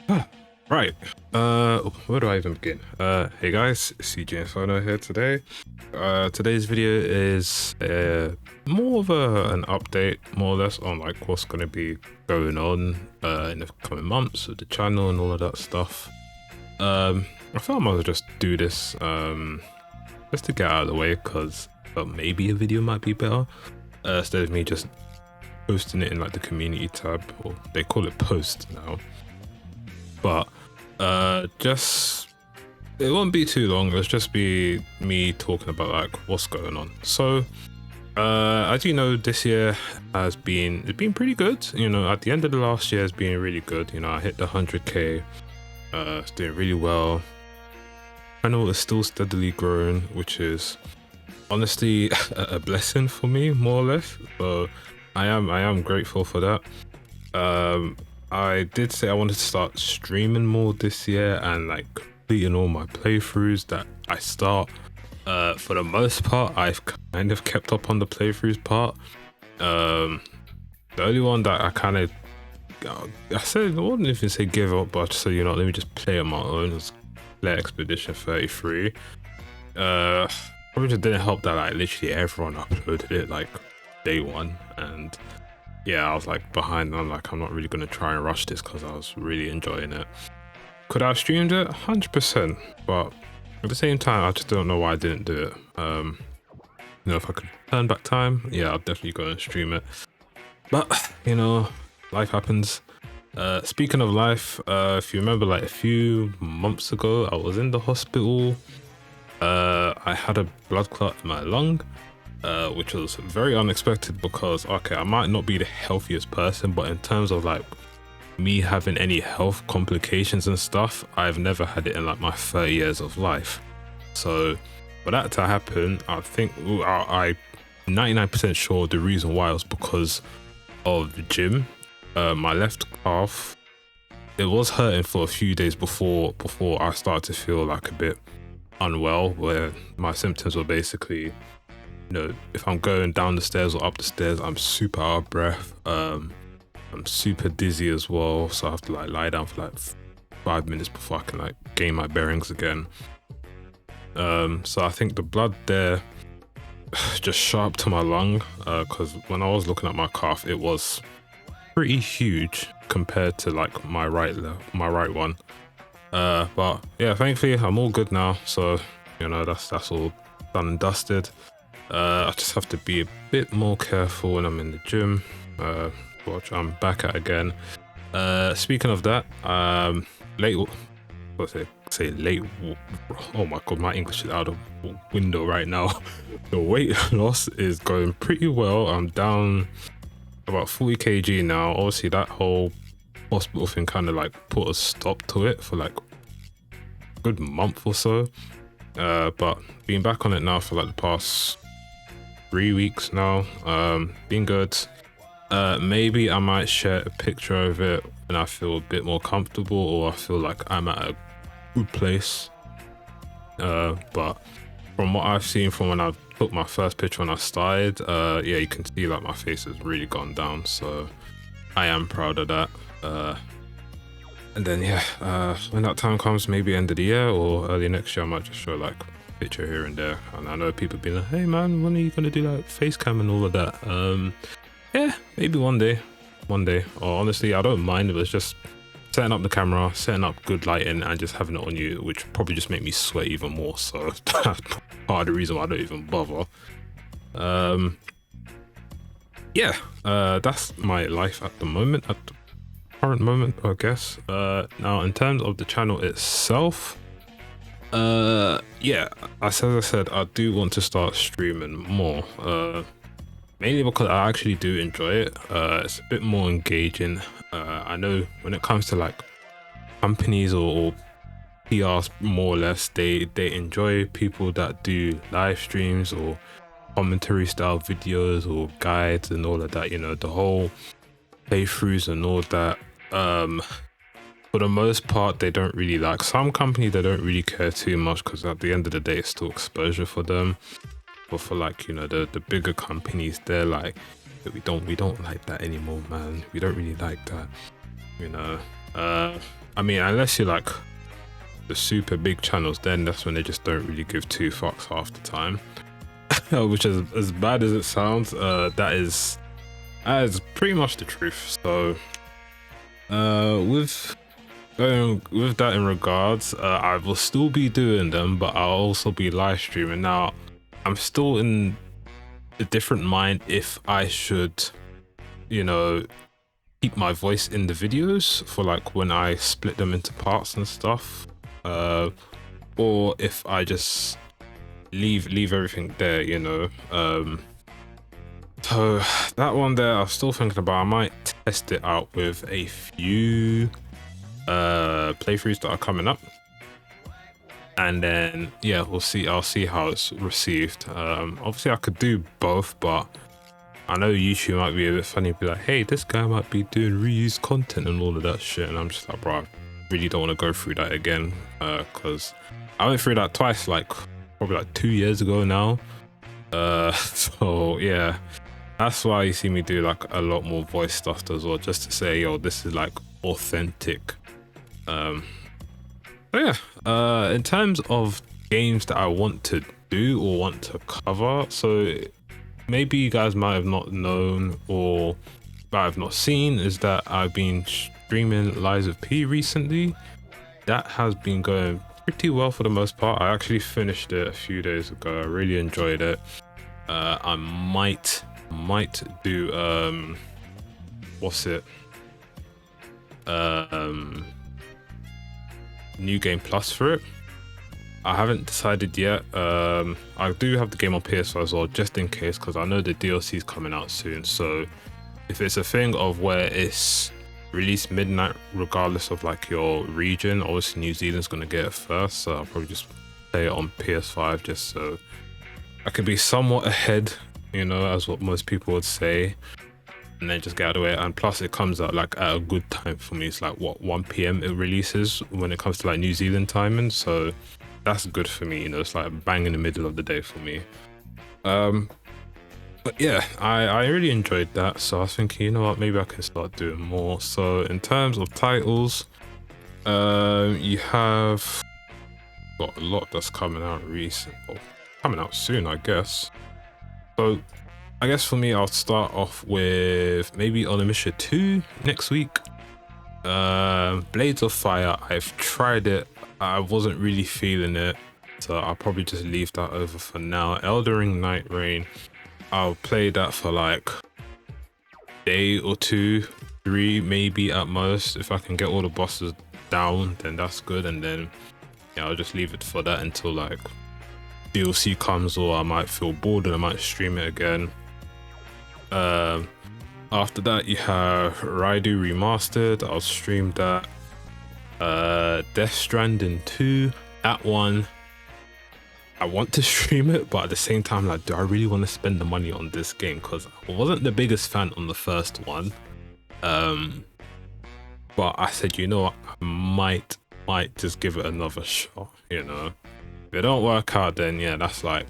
Right. Where do I even begin? Hey guys, CJ Inferno here today. Today's video is more of an update, more or less, on like what's gonna be going on in the coming months with the channel and all of that stuff. I thought I might as well just do this just to get out of the way, because maybe a video might be better instead of me just posting it in like the community tab, or they call it post now. But just it won't be too long. It'll just be me talking about like what's going on. So as you know, this year it's been pretty good. You know, at the end of the last year, it's been really good. You know, I hit the 100k. It's doing really well. I know it's still steadily growing, which is honestly a blessing for me, more or less. So I am grateful for that. I did say I wanted to start streaming more this year and like completing all my playthroughs that I start. For the most part, I've kind of kept up on the playthroughs part. The only one that I kind of, I wouldn't even say give up, but I just said, you know, let me just play on my own. It's Flare Expedition 33. Probably just didn't help that like literally everyone uploaded it like day one, and yeah, I was like behind. I'm like, I'm not really gonna try and rush this because I was really enjoying it. Could I have streamed it? 100%, but at the same time, I just don't know why I didn't do it. You know, if I could turn back time, yeah, I'll definitely go and stream it. But you know, life happens. Speaking of life, if you remember, like a few months ago, I was in the hospital. I had a blood clot in my lung. Which was very unexpected because, okay, I might not be the healthiest person, but in terms of like me having any health complications and stuff, I've never had it in like my 30 years of life. So for that to happen, I think I'm 99% sure the reason why was because of the gym. My left calf, it was hurting for a few days before I started to feel like a bit unwell, where my symptoms were basically, you know, if I'm going down the stairs or up the stairs, I'm super out of breath. I'm super dizzy as well, so I have to like lie down for like 5 minutes before I can like gain my bearings again. So I think the blood there just shot up to my lung, because when I was looking at my calf, it was pretty huge compared to like my right one. But yeah, thankfully I'm all good now. So you know, that's all done and dusted. I just have to be a bit more careful when I'm in the gym, which I'm back at again. Speaking of that, late, oh my god, my English is out of window right now. The weight loss is going pretty well. I'm down about 40 kg now. Obviously that whole hospital thing kind of like put a stop to it for like a good month or so. But being back on it now for like the past 3 weeks now, been good. Maybe I might share a picture of it when I feel a bit more comfortable, or I feel like I'm at a good place. But from what I've seen from when I took my first picture when I started, yeah, you can see like my face has really gone down, so I am proud of that. And then yeah, when that time comes, maybe end of the year or early next year, I might just show like picture here and there. And I know people be like, hey man, when are you gonna do like face cam and all of that? Yeah, maybe one day. Or honestly, I don't mind if it's just setting up the camera, setting up good lighting, and just having it on you, which probably just make me sweat even more. So that's part of the reason why I don't even bother. Yeah, that's my life at the moment, at the current moment, I guess. Now in terms of the channel itself, yeah, as I said, I do want to start streaming more, mainly because I actually do enjoy it. It's a bit more engaging. I know when it comes to like companies or PRs, more or less, they enjoy people that do live streams or commentary style videos or guides and all of that, you know, the whole playthroughs and all that. For the most part, they don't really like, some companies, they don't really care too much, because at the end of the day, it's still exposure for them. But for like, you know, the bigger companies, they're like, we don't like that anymore, man. We don't really like that, you know. I mean, unless you're like the super big channels, then that's when they just don't really give two fucks half the time. Which is as bad as it sounds. That is pretty much the truth. So, with that in regards, I will still be doing them, but I'll also be live streaming. Now, I'm still in a different mind if I should, you know, keep my voice in the videos for like when I split them into parts and stuff, or if I just leave everything there, you know. So that one there, I'm still thinking about. I might test it out with a few playthroughs that are coming up, and then yeah, we'll see. I'll see how it's received. Obviously I could do both, but I know YouTube might be a bit funny, be like, hey, this guy might be doing reused content and all of that shit, and I'm just like, bro, I really don't want to go through that again, because I went through that twice, like probably like 2 years ago now. So yeah, that's why you see me do like a lot more voice stuff as well, just to say, yo, this is like authentic. But yeah, in terms of games that I want to do or want to cover, so maybe you guys might have not known or might have not seen, is that I've been streaming Lies of P recently. That has been going pretty well for the most part. I actually finished it a few days ago. I really enjoyed it. I might do what's it, New Game Plus for it. I haven't decided yet. I do have the game on PS4 as well, just in case, because I know the DLC is coming out soon. So if it's a thing of where it's released midnight regardless of like your region, obviously New Zealand's gonna get it first, so I'll probably just play it on PS5 just so I can be somewhat ahead, you know, as what most people would say, and then just get out of the way. And plus it comes out like at a good time for me. It's like what, 1 PM it releases when it comes to like New Zealand timing, so that's good for me, you know. It's like bang in the middle of the day for me. But yeah, I really enjoyed that, so I was thinking, you know what, maybe I can start doing more. So in terms of titles, you have got a lot that's coming out coming out soon, I guess. So I guess for me, I'll start off with maybe Onimusha 2 next week. Blades of Fire, I've tried it, I wasn't really feeling it, so I'll probably just leave that over for now. Elden Ring Night Rain, I'll play that for like day or 2, 3 maybe at most. If I can get all the bosses down, then that's good, and then yeah, I'll just leave it for that until like DLC comes, or I might feel bored and I might stream it again. After that you have Raidu Remastered, I'll stream that. Death Stranding 2, that one I want to stream it, but at the same time, like, do I really want to spend the money on this game? Because I wasn't the biggest fan on the first one, but I said, you know what, I might just give it another shot, you know. If it don't work out, then yeah, that's like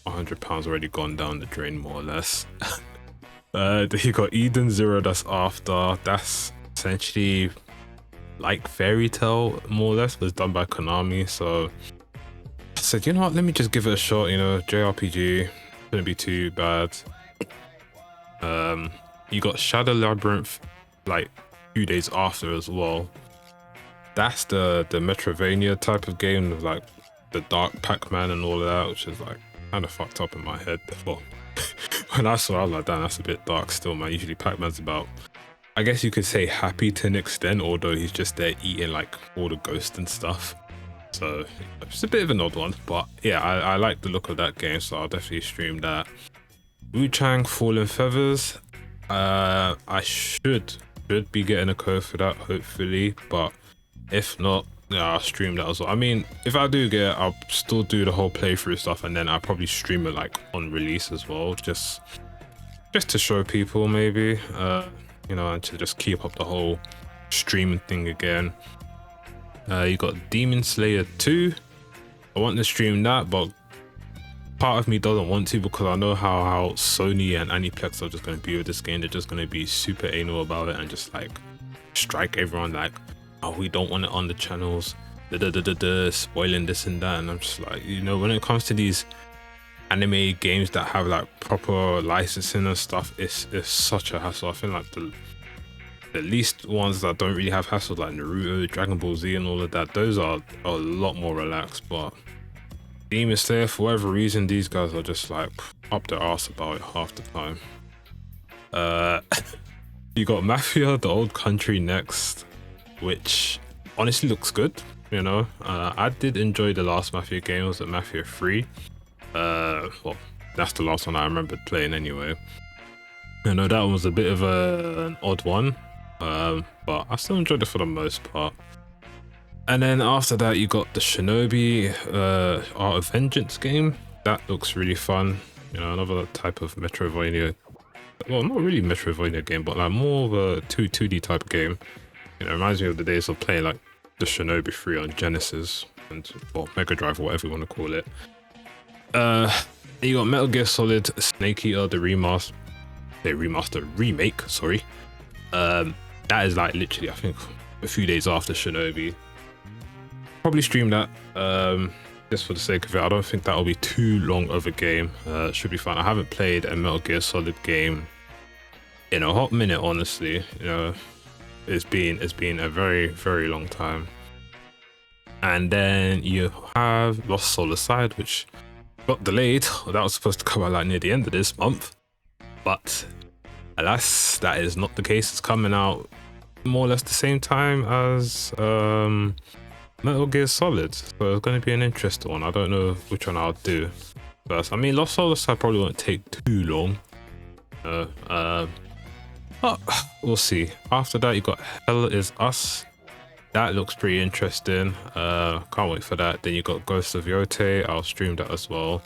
£100 already gone down the drain, more or less. Then you got Eden Zero, that's after. That's essentially like Fairy Tail, more or less, was done by Konami. So I said, you know what, let me just give it a shot, you know, JRPG, shouldn't be too bad. You got Shadow Labyrinth like a few days after as well. That's the Metroidvania type of game with like the Dark Pac-Man and all of that, which is like kind of fucked up in my head. Well, when I saw it, I was like, damn, that's a bit dark still, man. Usually Pac-Man's about, I guess you could say, happy to an extent, although he's just there eating like all the ghosts and stuff. So it's a bit of an odd one, but yeah, I like the look of that game, so I'll definitely stream that. Wu-Chang Fallen Feathers, I should be getting a code for that, hopefully, but if not, yeah, I'll stream that as well. I mean, if I do get it, I'll still do the whole playthrough stuff, and then I'll probably stream it like on release as well, just to show people, maybe, you know, and to just keep up the whole streaming thing again. You got Demon Slayer 2. I want to stream that, but part of me doesn't want to, because I know how Sony and Aniplex are just going to be with this game. They're just going to be super anal about it and just like strike everyone like oh, we don't want it on the channels, spoiling this and that. And I'm just like, you know, when it comes to these anime games that have like proper licensing and stuff, it's such a hassle. I feel like the least ones that don't really have hassle, like Naruto, Dragon Ball Z and all of that, those are a lot more relaxed. But Demon Slayer, for whatever reason, these guys are just like up their arse about it half the time. You got Mafia: The Old Country next, which honestly looks good. You know, I did enjoy the last Mafia game. It was at Mafia 3. Well, that's the last one I remember playing anyway. I know that was a bit of an odd one, but I still enjoyed it for the most part. And then after that, you got the Shinobi Art of Vengeance game. That looks really fun. You know, another type of Metroidvania. Well, not really Metroidvania game, but like more of a 2D type game. You know, it reminds me of the days of playing like the Shinobi 3 on Genesis and or Mega Drive or whatever you want to call it. You got Metal Gear Solid Snake Eater, the remake, sorry. That is like literally, I think, a few days after Shinobi. Probably stream that just for the sake of it. I don't think that'll be too long of a game. Should be fun. I haven't played a Metal Gear Solid game in a hot minute, honestly. You know, it's been a very, very long time. And then you have Lost Soul Aside, which got delayed. That was supposed to come out like near the end of this month, but alas, that is not the case. It's coming out more or less the same time as Metal Gear Solid, so it's going to be an interesting one. I don't know which one I'll do first. I mean, Lost Soul Aside probably won't take too long, but we'll see. After that, you got Hell Is Us. That looks pretty interesting. Can't wait for that. Then you got Ghost of Yote. I'll stream that as well.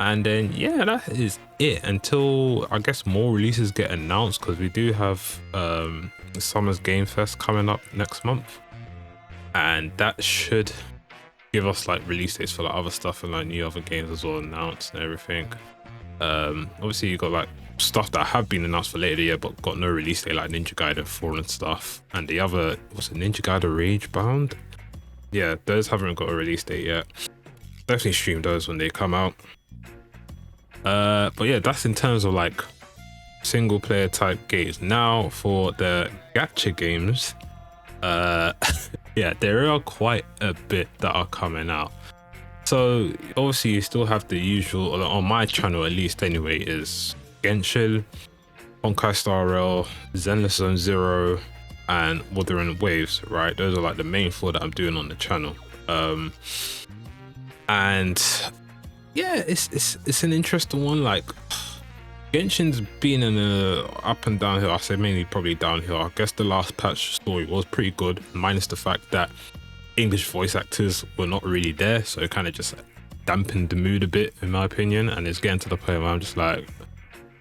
And then yeah, that is it until I guess more releases get announced, because we do have Summer's Game Fest coming up next month, and that should give us like release dates for like other stuff and like new other games as well announced and everything. Obviously you got like stuff that have been announced for later the year but got no release date, like Ninja Gaiden 4 and stuff, and the other, was it Ninja Gaiden Rage Bound? Yeah, those haven't got a release date yet. Definitely stream those when they come out. But yeah, that's in terms of like single player type games. Now for the gacha games, yeah, there are quite a bit that are coming out. So obviously you still have the usual, on my channel at least anyway, is Genshin, Honkai Star Rail, Zenless Zone Zero, and Wuthering Waves, right? Those are like the main 4 that I'm doing on the channel. And yeah, it's an interesting one. Like, Genshin's been in a up and downhill. I say mainly probably downhill. I guess the last patch story was pretty good, minus the fact that English voice actors were not really there, so it kind of just dampened the mood a bit, in my opinion. And it's getting to the point where I'm just like,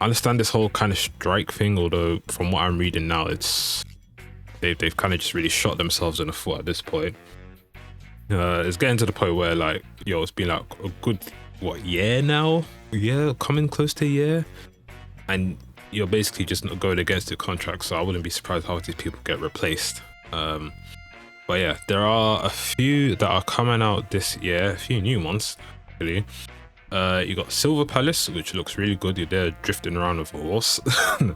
I understand this whole kind of strike thing, although from what I'm reading now, it's they've kind of just really shot themselves in the foot at this point. It's getting to the point where like, yo, it's been like a good year now? Yeah, coming close to a year, and you're basically just not going against the contract. So I wouldn't be surprised how these people get replaced. But yeah, there are a few that are coming out this year, a few new ones really. You got Silver Palace, which looks really good. You're there drifting around with a horse.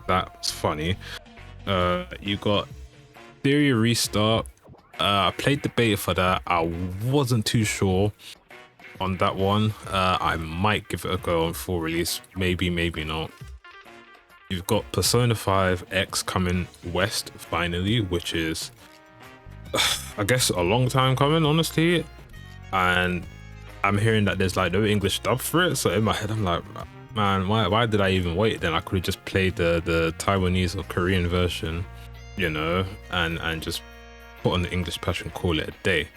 That's funny. You got Theory Restart. I played the beta for that. I wasn't too sure on that one. I might give it a go on full release, maybe not. You've got Persona 5 X coming west finally, which is I guess a long time coming, honestly. And I'm hearing that there's like no English dub for it, so in my head I'm like, man, why did I even wait? Then I could have just played the Taiwanese or Korean version, you know, and just put on the English patch and call it a day.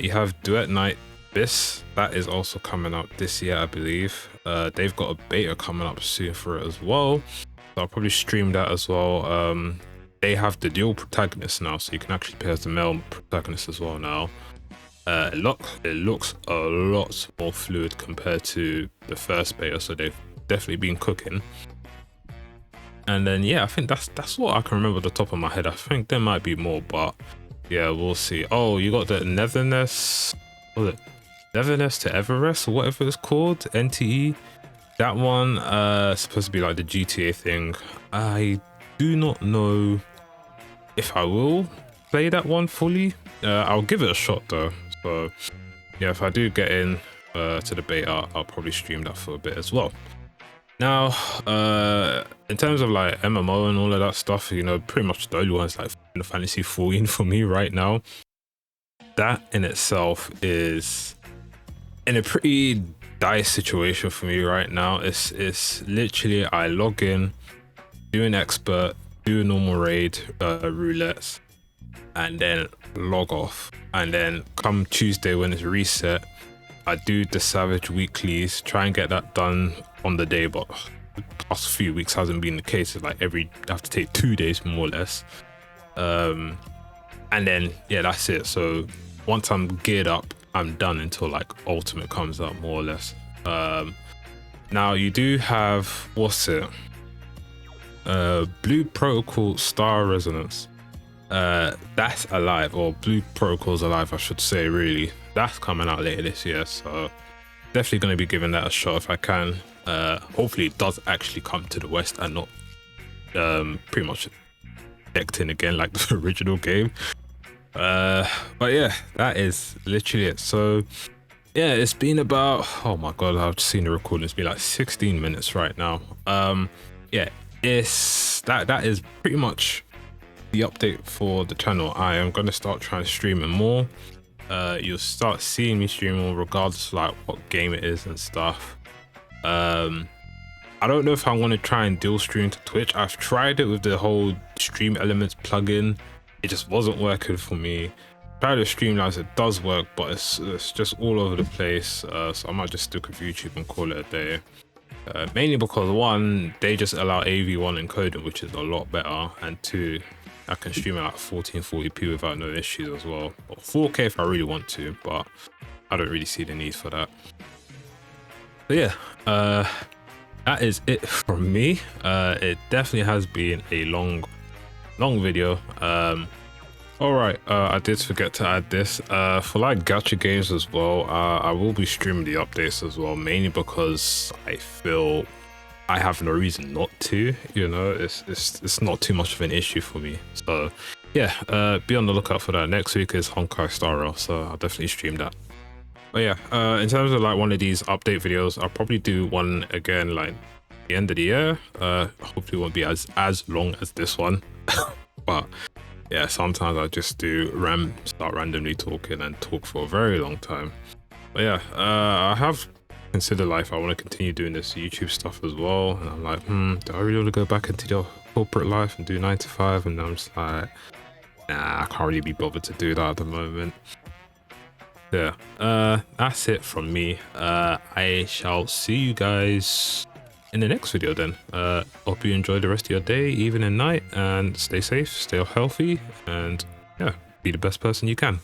You have Duet Night Abyss. That is also coming out this year, I believe. They've got a beta coming up soon for it as well, so I'll probably stream that as well. They have the dual protagonist now, so you can actually play as the male protagonist as well now. It looks a lot more fluid compared to the first beta, so they've definitely been cooking. And then yeah, I think that's what I can remember at the top of my head. I think there might be more, but yeah, we'll see. Oh, you got the Netherness, what was it? Netherness to Everest or whatever it's called, NTE. That one supposed to be like the GTA thing. I do not know if I will play that one fully. I'll give it a shot though. So yeah, if I do get in to the beta, I'll probably stream that for a bit as well. Now, in terms of like MMO and all of that stuff, you know, pretty much the only one's like Final Fantasy 14 for me right now. That in itself is in a pretty dire situation for me right now. It's literally I log in, do an expert, do a normal raid, roulettes, and then log off. And then come Tuesday when it's reset, I do the Savage weeklies, try and get that done on the day, but the past few weeks hasn't been the case. It's like I have to take 2 days more or less. And then yeah, that's it. So once I'm geared up, I'm done until like Ultimate comes out, more or less. Now you do have, what's it? Blue Protocol Star Resonance. That's alive, or Blue Protocol's alive, I should say, really. That's coming out later this year, so definitely going to be giving that a shot if I can. Hopefully it does actually come to the West and not pretty much decked in again like the original game. But yeah, that is literally it. So yeah, it's been about, oh my god, I've just seen the recording, it's been like 16 minutes right now. Yeah, it's that is pretty much the update for the channel. I am going to start trying to stream it more. You'll start seeing me stream more regardless of like what game it is and stuff. I don't know if I want to try and dual stream to Twitch. I've tried it with the whole Stream Elements plugin. It just wasn't working for me. Tried to Streamlabs, it does work, but it's just all over the place. So I might just stick with YouTube and call it a day. Mainly because one, they just allow AV1 encoding, which is a lot better, and two, I can stream at like 1440p without no issues as well. Or 4K if I really want to, but I don't really see the need for that. But yeah, that is it from me. It definitely has been a long video. All right, I did forget to add this. For like gacha games as well, I will be streaming the updates as well, mainly because I feel I have no reason not to. You know, it's not too much of an issue for me. So yeah, be on the lookout for that. Next week is Honkai Star Rail, so I'll definitely stream that. But yeah, in terms of like one of these update videos, I'll probably do one again like the end of the year. Hopefully it won't be as long as this one. But yeah, sometimes I just start randomly talking and talk for a very long time. But yeah, I have considered life. I want to continue doing this YouTube stuff as well. And I'm like, do I really want to go back into the corporate life and do 9 to 5? And I'm just like, nah, I can't really be bothered to do that at the moment. Yeah, that's it from me. I shall see you guys in the next video then. Hope you enjoy the rest of your day, even and night, and stay safe, stay healthy, and yeah, be the best person you can.